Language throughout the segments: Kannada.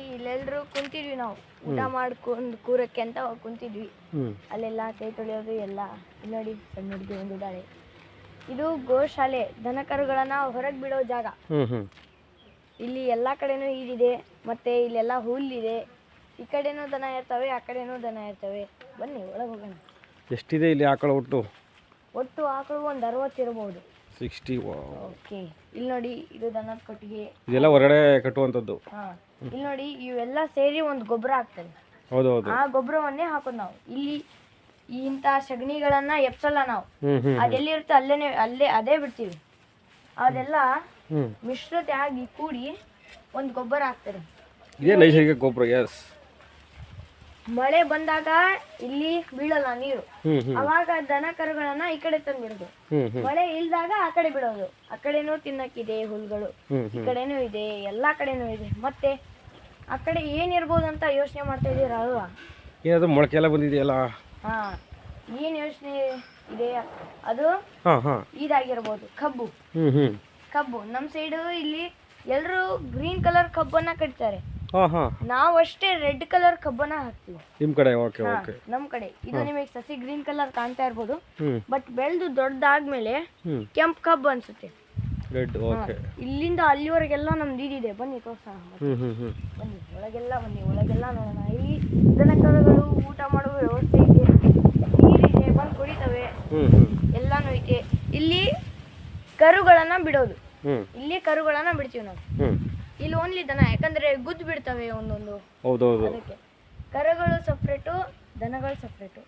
ಇಲ್ಲೆಲ್ಲರೂ ಕುಂತಿದ್ವಿ ನಾವು ಊಟ ಮಾಡ್ಕೊಂಡು ಕೂರಕ್ಕೆ ಅಂತ ಕುಂತಿದ್ವಿ. ಅಲ್ಲೆಲ್ಲ ಕೈ ತೊಳೆಯೋದು ಎಲ್ಲ ಇಲ್ಲಿ ನೋಡಿ ಸಣ್ಣ ಹುಡುಗಿ ಒಂದಿದ್ದಾಳೆ. ಇದು ಗೋಶಾಲೆ, ದನ ಕರುಗಳನ್ನ ಹೊರಗೆ ಬಿಡೋ ಜಾಗ. ಇಲ್ಲಿ ಎಲ್ಲ ಕಡೆನೂ ಈದಿದೆ, ಮತ್ತೆ ಇಲ್ಲೆಲ್ಲ ಹುಲ್ಲಿದೆ. ಈ ಕಡೆನೂ ದನ ಇರ್ತವೆ, ಆ ಕಡೆನೂ ದನ ಇರ್ತವೆ. ಬನ್ನಿ ಒಳಗೆ ಹೋಗೋಣ. ಎಷ್ಟಿದೆ ಇಲ್ಲಿ ಆಕಳ ಒಟ್ಟು ಆಕಳು ಒಂದು 60 ಇರಬಹುದು. 60. ಓಕೆ, ಇಲ್ಲಿ ನೋಡಿ ಇದು ದನದ ಕೊಟ್ಟಿಗೆ. ಇದೆಲ್ಲ ಹೊರಗಡೆ ಕಟ್ಟುವಂಥದ್ದು. ಇಲ್ಲಿ ನೋಡಿ ಇವೆಲ್ಲ ಸೇರಿ ಒಂದು ಗೊಬ್ಬರ ಆಗ್ತದೆ. ಹೌದೌದು. ಆ ಗೊಬ್ಬರವನ್ನೇ ಹಾಕೋದು ನಾವು. ಇಲ್ಲಿ ಇಂಥ ಸಗಣಿಗಳನ್ನ ಎಪ್ಸಲ್ಲ ನಾವು. ಅದೆಲ್ಲಿರುತ್ತೆ ಅದೇ ಬಿಡ್ತೀವಿ. ಅದೆಲ್ಲ ಮಿಶ್ರತೆ ಆಗಿ ಕೂಡಿ ಒಂದು ಗೊಬ್ಬರ ಆಗ್ತದೆ. ಇದೇ ನೈಸರ್ಗಿಕ ಗೊಬ್ಬರ. ಎಸ್. ಮಳೆ ಬಂದಾಗ ಇಲ್ಲಿ ಬೀಳಲ್ಲ ನೀರು, ಅವಾಗ ದನ ಕರುಗಳನ್ನ ಈ ಕಡೆ ತಂದು ಬಿಡೋದು. ಮಳೆ ಇಲ್ದಾಗ ಆ ಕಡೆ ಬಿಡೋದು. ಆ ಕಡೆನೂ ತಿನ್ನಕ್ಕಿದೆ ಹುಲ್ಗಳು, ಈ ಕಡೆನೂ ಇದೆ, ಎಲ್ಲಾ ಕಡೆನೂ ಇದೆ. ಮತ್ತೆ ಆ ಕಡೆ ಏನಿರ್ಬೋದು ಅಂತ ಯೋಚನೆ ಮಾಡ್ತಾ ಇದೀರಾ ಅಲ್ವಾ? ಏನಾದ್ರು ಮೊಳಕೆ ಎಲ್ಲ ಬಂದಿದೆಯಲ್ಲ? ಏನ್ ಯೋಚನೆ ಇದೆ ಅದು ಇದಾಗಿರ್ಬೋದು. ಕಬ್ಬು ನಮ್ ಸೈಡ್ ಇಲ್ಲಿ ಎಲ್ರು ಗ್ರೀನ್ ಕಲರ್ ಕಬ್ಬನ್ನ ಕಟ್ತಾರೆ. ನಾವಷ್ಟೇ ರೆಡ್ ಕಲರ್ ಕಬ್ಬನ್ನ ಹಾಕ್ತೀವಿ ನಿಮ್ ಕಡೆ. ನಮ್ ಕಡೆ ಇದು ನಿಮಗೆ ಸಸಿ ಗ್ರೀನ್ ಕಲರ್ ಕಾಣ್ತಾ ಇರ್ಬೋದು, ಬಟ್ ಬೆಳೆದು ದೊಡ್ಡದಾದ್ಮೇಲೆ ಕೆಂಪ್ ಕಬ್ಬು ಅನ್ಸುತ್ತೆ. ಇಲ್ಲಿಂದ ಅಲ್ಲಿವರೆಗೆಲ್ಲ ನಮ್ದು ಇದಿದೆ. ಬನ್ನಿ ತೋರ್ಸೋಣ. ಬನ್ನಿ ಒಳಗೆಲ್ಲ ನೋಡೋಣ. ಇಲ್ಲಿ ದನ ಕರುಗಳು ಊಟ ಮಾಡುವ ವ್ಯವಸ್ಥೆ ಇದೆ, ನೀರಿದೆ, ಬಂದು ಕುಡಿತವೆ, ಎಲ್ಲಾನು ಐತೆ. ಇಲ್ಲಿ ಕರುಗಳನ್ನ ಬಿಡೋದು, ಬಿಡ್ತೀವಿ ನಾವು. ಇಲ್ಲಿ ಓನ್ಲಿ ದನ, ಯಾಕಂದ್ರೆ ಗುದ್ದು ಬಿಡ್ತವೆ ಒಂದೊಂದು. ಅದಕ್ಕೆ ಕರುಗಳು ಸಪ್ರೇಟು, ದನಗಳು ಸಪ್ರೇಟು.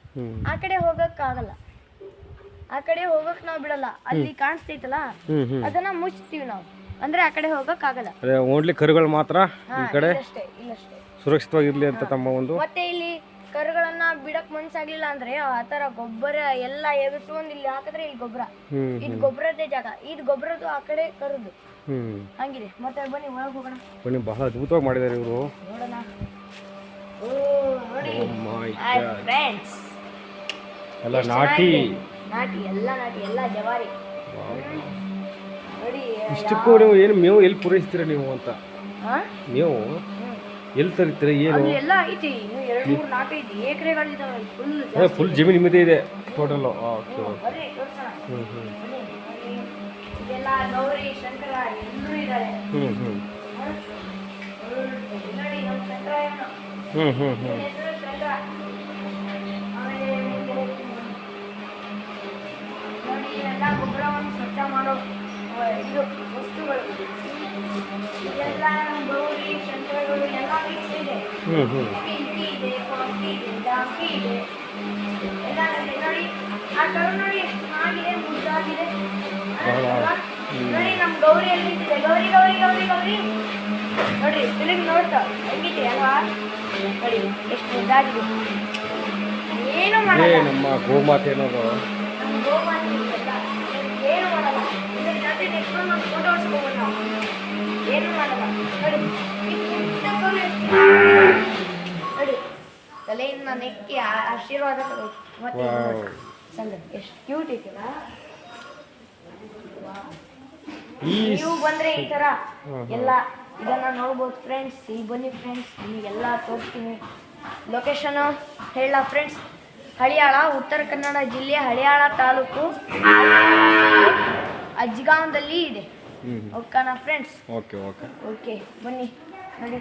ಆ ಕಡೆ ಹೋಗಕ್ ಆಗಲ್ಲ, ಆ ಕಡೆ ಹೋಗಕ್ ನಾವು ಬಿಡಲ್ಲ. ಅಲ್ಲಿ ಕಾಣಿಸ್ತೈತಲ್ಲ ಅದನ್ನ ಮುಚ್ತೀವಿ ನಾವು, ಅಂದ್ರೆ ಆ ಕಡೆ ಹೋಗಕ್ ಆಗಲ್ಲ. ಓನ್ಲಿ ಕರುಗಳು ಮಾತ್ರ ಈ ಕಡೆ ಇಲ್ಲಷ್ಟೇ ಸುರಕ್ಷಿತವಾಗಿರ್ಲಿ ಅಂತ ತಮ್ಮ ಒಂದು. ಮತ್ತೆ ಇಲ್ಲಿ ಕರುಗಳನ್ನ ಬಿಡಕ್ ಮನ್ಸಾಗ್ಲಿಲ್ಲ ಅಂದ್ರೆ ಆತರ ಗೊಬ್ಬರ ಎಲ್ಲ ಎಬ್ಸ್ಕೊಂಡ್ ಇಲ್ಲಿ ಹಾಕಿದ್ರೆ ಇಲ್ಲಿ ಗೊಬ್ಬರ, ಇದು ಗೊಬ್ಬರದೇ ಜಾಗ, ಇದು ಗೊಬ್ಬರದು, ಆ ಕಡೆ ಕರುದು, ಹಂಗಿದೆ. ಮತ್ತೆ ಬನ್ನಿ ಒಳಗೆ ಹೋಗೋಣ. ಬನ್ನಿ, ಬಹಳ ಅದ್ಭುತವಾಗಿ ಮಾಡಿದ್ದಾರೆ ಇವರು. ನೋಡೋಣ. ಎಲ್ಲ ನಾಟಿ, ಎಲ್ಲ ಜವಾರಿ. ನೋಡಿ ಇಷ್ಟಕ್ಕೂ ನೀವು ಏನು ಮೇವು ಎಲ್ಲಿ ಪೂರೈಸ್ತೀರ ನೀವು ಅಂತ? ನೀವು ಎಲ್ಲಿ ತರಿತೀರ? ಏನು ಎಲ್ಲ ಐತಿ, 2-3-4 ಐತಿ, ಎಕರೆಗಳಿದಾವೆ. ಫುಲ್ ಜಮೀನು ನಿಮ್ಮದೇ ಇದೆ ಟೋಟಲ್? ಇದೆಲ್ಲ ಗೌರಿ ಶಂಕರ ಎಲ್ಲರೂ ಇದ್ದಾರೆ. ನೋಡಿ ನಮ್ಮ ಶಂಕರಾಯಣ್ಣ, ಹೆಸರು ಶಂಕರ. ಆಮೇಲೆ ನೋಡಿ ಇವೆಲ್ಲ ಗೊಬ್ಬರವನ್ನು ಸ್ವಚ್ಛ ಮಾಡೋ ಇದು ವಸ್ತುಗಳು. ಇದೆಲ್ಲ ಗೌರಿ ಶಂಕರಗಳು ಎಲ್ಲ ಮಿಕ್ಸ್ ಇದೆ. ಪಿಂಕಿ ಇದೆ, ಕಾಫಿ ಇದೆ, ಜಾಕಿ ಇದೆ, ಎಲ್ಲ ಇದೆ. ನೋಡಿ ಆ ಕರು ನೋಡಿ ಎಷ್ಟು ಚೆನ್ನಾಗಿದೆ, ಮುದ್ದಾಗಿದೆ. ನೋಡಿ ನಮ್ಮ ಗೌರಿ ಎಲ್ಲಿ ನಿಂತಿದೆ, ಗೌರಿ ನೋಡಿ ಫಿಲಿಮ್ ನೋಡ್ತಾ ಹೆಂಗಿದೆ ಅಲ್ವಾ? ನೋಡಿ ಎಷ್ಟು ಮುದ್ದಾಗಿದೆ. ಏನು ಮಾಡಲ್ಲ, ನಮ್ಮ ಗೋಮಾತೆ ಅನ್ನೋದು. ನಮ್ಮ ಗೋಮಾತೆ ಏನು ಮಾಡಲ್ಲ. ಇದ್ರ ಜೊತೆ ನೆಕ್ಸ್ಕೊಂಡು ಒಂದು ಫೋಟೋ ಹೊಡ್ಸ್ಕೋಬೋದು ನಾವು. ಏನು ಮಾಡಲ್ಲ. ನೋಡಿ ನೋಡಿ ತಲೆಯಿಂದ ನೆಕ್ಕಿ ಆಶೀರ್ವಾದ ತಗೋದು. ಮತ್ತೆ ಸಂಗ ಎಷ್ಟು ಕ್ಯೂಟ್ ಐತಿಲ್ಲ. ನೀವು ಬಂದ್ರೆ ಈ ತರ ಎಲ್ಲ ಇದನ್ನ ನೋಡ್ಬೋದು ಫ್ರೆಂಡ್ಸ್. ಇಲ್ಲಿ ಬನ್ನಿ ಫ್ರೆಂಡ್ಸ್, ನಿಮಗೆಲ್ಲ ತೋರಿಸ್ತೀನಿ. ಲೊಕೇಶನ್ ಹೇಳ ಫ್ರೆಂಡ್ಸ್, ಹಳಿಯಾಳ, ಉತ್ತರ ಕನ್ನಡ ಜಿಲ್ಲೆ, ಹಳಿಯಾಳ ತಾಲೂಕು, ಅಜ್ಗಾಂವದಲ್ಲಿ ಇದೆ. ಓಕೆನಾ ಫ್ರೆಂಡ್ಸ್? ಓಕೆ ಬನ್ನಿ ನೋಡಿ.